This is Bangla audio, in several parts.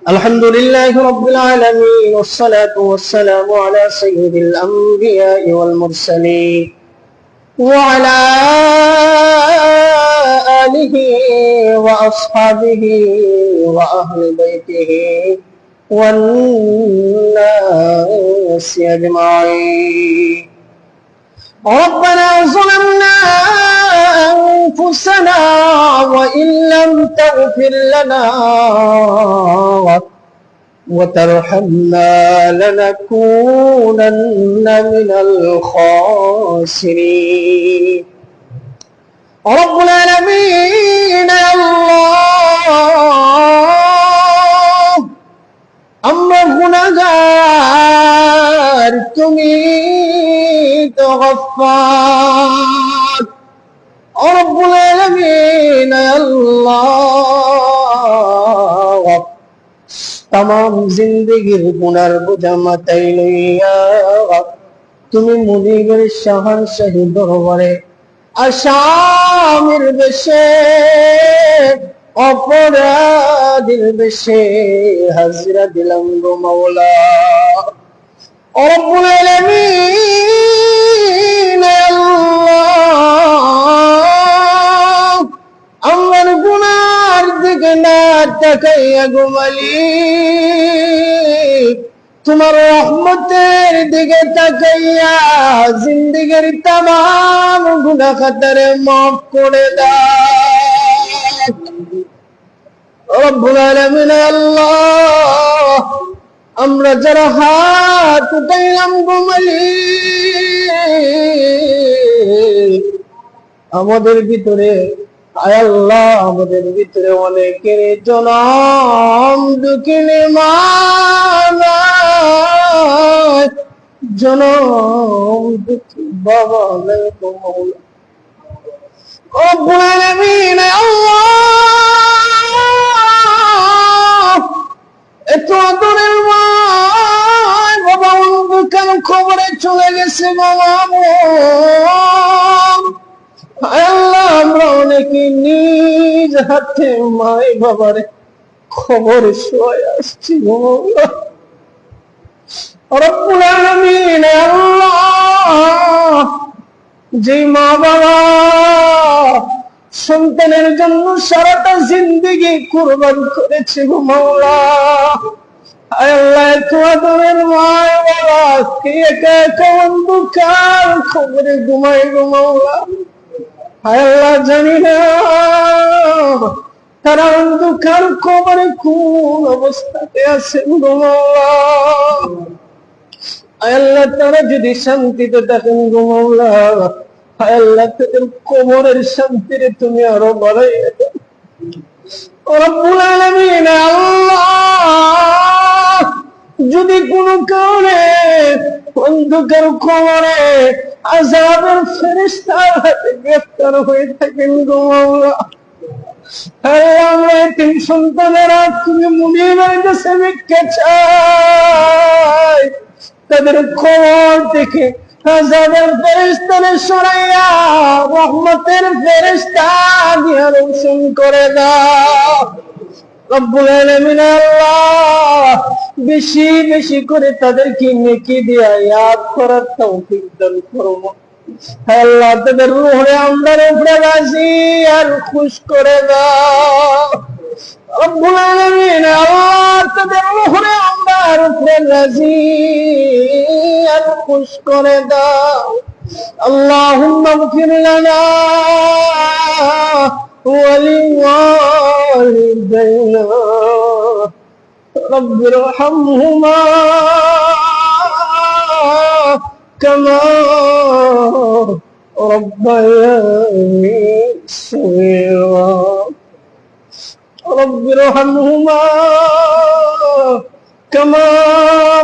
الحمد لله رب العالمين، والصلاة والسلام على سيد الأنبياء والمرسلين وعلى آله وأصحابه وأهل بيته والناس أجمعين. ربنا ظلمنا أنفسنا وإن لم تغفر لنا وترحمنا لنكونن من الخاسرين. رب العالمين الله আমরা গুনাহগার, তুমি তো গফফার। রব্বুল আলামিন আল্লাহ तमाम जिंदगीर गुनार बोझा माথায় লইয়া তুমি মুনিবের শাহানশাহী দরবারে আসামির বেশে অপরাধীর বেশে হাজিরা দিলাম গো মাওলা। রব্বুল আলামিন আল্লাহ আমার গুনার দিকে না তাকাইয়া গো মালিক, তোমার রহমতের দিকে তাকাইয়া জিন্দেগীর तमाम গুনাহ খাতারে মাফ করে দাও। রব্বুল আলামিন আল্লাহ আমরা যারা হাত উঠাইলাম গো মালিক, আমাদের ভিতরে আয় আল্লাহ আমাদের ভিতরে অনেকের জনম দুঃখিনী মা নাই, জনম দুঃখী বাবা নাই গো মাওলা। রব্বুল আলামিন আল্লাহ এত আদরের মা বাবা অন্ধকার খবরে চলে গেছে বাবা। আল্লাহ আমরা অনেকে নিজ হাতে মাই বাবার খবর শোয় আসছি গো মাওলা। রব্বুল আলামিন আল্লাহ যে মা বাবা সন্তানের জন্য সারাটা জিন্দেগি কুরবান করেছে গো মাওলা, আল্লাহ এত আদরের মা বাবা কে একা একা অন্ধকার খবরে ঘুমায় গো মাওলা। আল্লাহ জানি না তারা অন্ধকার খবরে কোন অবস্থাতে আছে গো মাওলা। আল্লাহ তারা যদি শান্তিতে থাকেন গো মাওলা, আল্লাহ তাদের কবরের শান্তিরে তুমি আরো বাড়াইয়া দাও। রব্বুল আলামিন আল্লাহ যদি কোনো কারণে অন্ধকার কবরে আযাবের ফেরেশতার হাতে গ্রেফতার হয়ে থাকেন গো মাওলা, আমরা এতিম সন্তানেরা তুমি মুনিবের কাছে ভিক্ষা চাই, তাদের খবর দেখে আযাবের ফেরেশতারে সরাইয়া রহমতের ফেরেশতা দিয়ে রোশন করে দাও। রব্বুল আলামিন আল্লাহ বেশি বেশি করে তাদেরকে নেকি দিয়া ইয়াদ করার তৌফিক দান করো আল্লাহ। তাদের রূহে আমরার উপরে রাজি আর খুশ করে দাও। রব্বুল আলামিন আল্লাহ তাদের রূহে আমরার উপরে রাজি আর খুশ করে দাও। আল্লাহুম্মা ইগফির লানা ولوالدينا رب ارحمهما كما ربياني صغيرا رب ارحمهما كما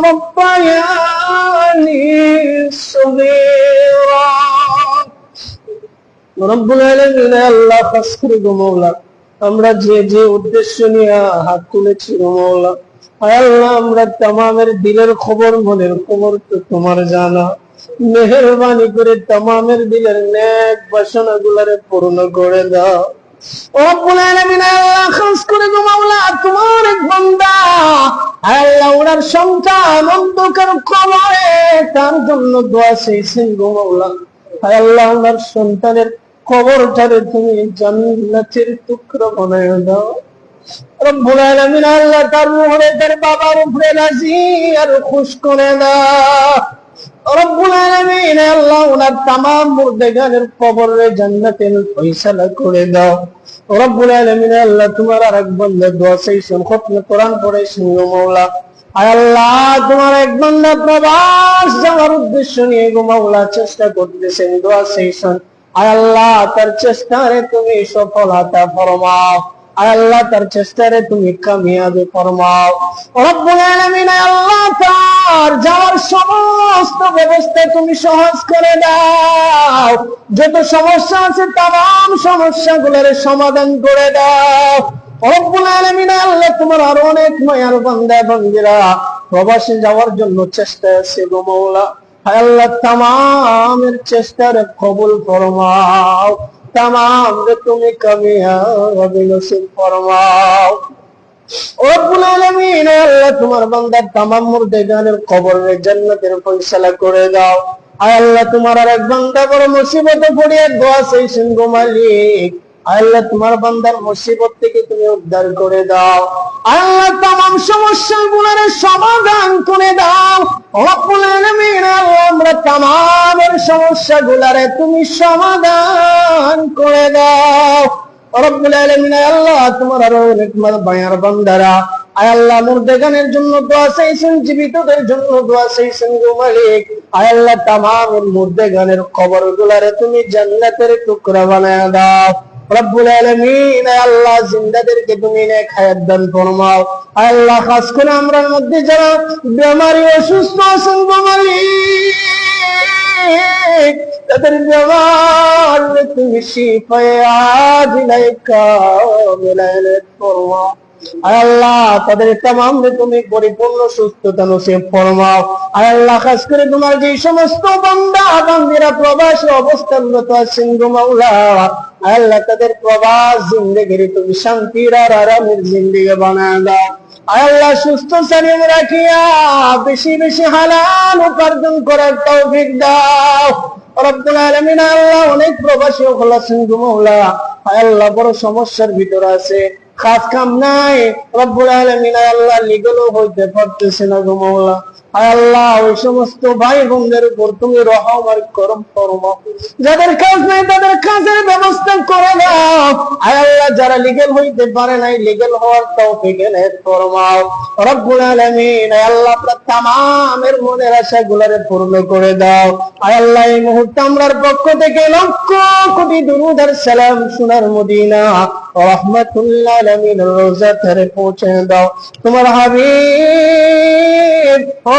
ربياني صغيرا। রব্বুল আলামিন আল্লাহ খাস করে গো মাওলা আমরা যে যে উদ্দেশ্য নিয়ে হাত তুলেছি গো মাওলা, আল্লাহ আমরা তামামের দিলের খবর মনের খবর তো তোমার জানা, মেহেরবানি করে তামামের দিলের নেক বাসনা গুলারে পূর্ণ করে দাও। রব্বুল আলামিন আল্লাহ খাস করে গো মাওলা তোমার এক বান্দা ওনার সন্তান অন্ধকার কবরে তার জন্য দোয়া চেয়েছেন গো মাওলা। হায় আল্লাহ, ওনার সন্তানের কবরটারে তুমি জান্নাতের টুকরো বানায় দাও রব্বুল আলামিন। আল্লাহ তার রূহে তার বাবার উপরে রাজি আর খুশ করে দাও রব্বুল আলামিন। আল্লাহ ওনার তামাম মুর্দেগানের কবরে জান্নাতের ফয়সালা করে দাও রব্বুল আলামিন। আল্লাহ তোমার আরেক বান্দা দোয়া চাইছেন, খতমে কোরআন পড়াইছেন গো মাওলা। আয় আল্লাহ, তোমার এক বান্দা প্রবাস যাওয়ার উদ্দেশ্য নিয়ে গো মাওলা চেষ্টা করতেছেন, দোয়া চাইছেন। আয় আল্লাহ, তার চেষ্টারে তুমি সফলতা ফরমাও। আয় আল্লাহ, তার চেষ্টারে তুমি কামিয়াবি ফরমাও রব্বুল আলামিন। আল্লাহ, তার যাওয়ার সমস্ত ব্যবস্থা তুমি সহজ করে দাও। যত সমস্যা আছে তাম সমস্যাগুলোর সমাধান করে দাও রব্বুল আলামিন। আল্লাহ, তোমার আরো অনেক মায়ার বান্দা বান্দীরা প্রবাসে যাওয়ার জন্য চেষ্টা আছে গো মাওলা। হায় আল্লাহ, তামামের চেষ্টার কবুল ফরমাও, তামাম তুমি কামিয়াবি নসিব ফরমাও রব্বুল আলামিন। আল্লাহ, তোমার বান্দার তামাম মুর্দেগানের কবরে জান্নাতের ফয়সালা করে দাও। আয় আল্লাহ, তোমার আরেক বান্দা বড় মুসিবতে পড়িয়া দোয়া চাইছেন গো মালিক। আল্লাহ, তোমার বান্দার মুসিবত থেকে তুমি উদ্ধার করে দাও। আল্লাহ, তামাম সমস্যাগুলোর সমাধান করে দাও রব্বুল আলামিন। আল্লাহ, আমরা তামামের সমস্যাগুলোরে তুমি সমাধান করে দাও রব্বুল আলামিন। আল্লাহ, তোমার আরো অনেক মায়ার বান্দারা আয় আল্লাহ মুর্দেগানের জন্য দোয়া চাইছেন, জীবিতদের জন্য দোয়া চাইছেন গো মালিক। আয় আল্লাহ, তামামের মুর্দেগানের কবরগুলোরে তুমি জান্নাতের টুকরা বানায় দাও রব্বুল আলামিন। আল্লাহ, জিন্দাদেরকে তুমি নেক হায়াত দান ফরমাও। আল্লাহ, খাস করে আমরার মধ্যে যারা বেমারি অসুস্থ আছেন গো মালিক, তাদের বেমার তুমি শিফায়ে আজিলায়ে কামিলাত ফরমাও। আল্লাহ, তাদের তামাম তুমি পরিপূর্ণ সুস্থতা নসিব ফরমাও। আল্লাহ, খাস করে তোমার যে সমস্ত বান্দা বান্দীরা প্রবাসী অবস্থানরত আছেন গো মাওলা, আল্লাহ, তাদের প্রবাস জিন্দেগির তুমি শান্তির আর আরামের জিন্দেগি বানায় দাও। আল্লাহ, সুস্থ শরীর রাখিয়া বেশি বেশি হালাল উপার্জন করার তৌফিক দাও রব্বুল আলামিন। আল্লাহ, অনেক প্রবাসী আছেন গো মাওলা, আল্লাহ বড় সমস্যার ভিতরে আছে, কাজ কাম নাই রব্বুল আলামিন। আল্লাহ, লিগেলও হইতে পারতেছে না গো মাওলা। আল্লাহ, ওই সমস্ত ভাই বোনদের উপর তুমি রহম আর করম ফরমাও। যাদের কাজ নাই তাদের কাজের ব্যবস্থা করে দাও। আল্লাহ, যারা লিগেল হইতে পারে নাই লিগেল হওয়ার তৌফিক এনায়েত ফরমাও রব্বুল আলামিন। আল্লাহ, আপনার তামামের মনের আশাগুলোরে পূর্ণ করে দাও। আল্লাহ, এই মুহূর্তে আমরার পক্ষ থেকে লক্ষ কোটি দুরূদ আর সালাম সোনার মদিনা রহমাতুল্লাহ আলামিন রোজা ধরে পৌঁছে দাও। তোমার হাবিব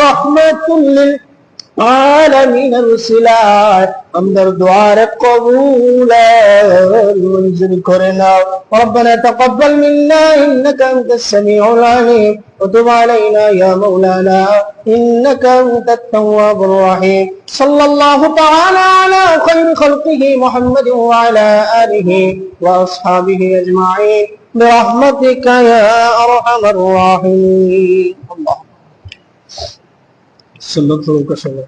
রহমাতুল্লিল আলামিন রসুলায় আমাদের দুআর কবুল মঞ্জুর করে নাও। রব্বানা তাকাব্বাল মিন্না ইন্নাকা আনতাস সামিউল আলিম ওয়া তুব আলাইনা ইয়া মাওলানা ইন্নাকা আনতাত তাওয়াবুর রহিম। সাল্লাল্লাহু তাআলা আলা খায়রি খালকিহি মুহাম্মাদ ওয়া আলা আলিহি ওয়া আসহাবিহি আজমাইন বিরহমাতিকা ইয়া আরহামার রাহিমিন। আল্লাহ সাল্লাল্লাহু আলাইহি ওয়া সাল্লাম।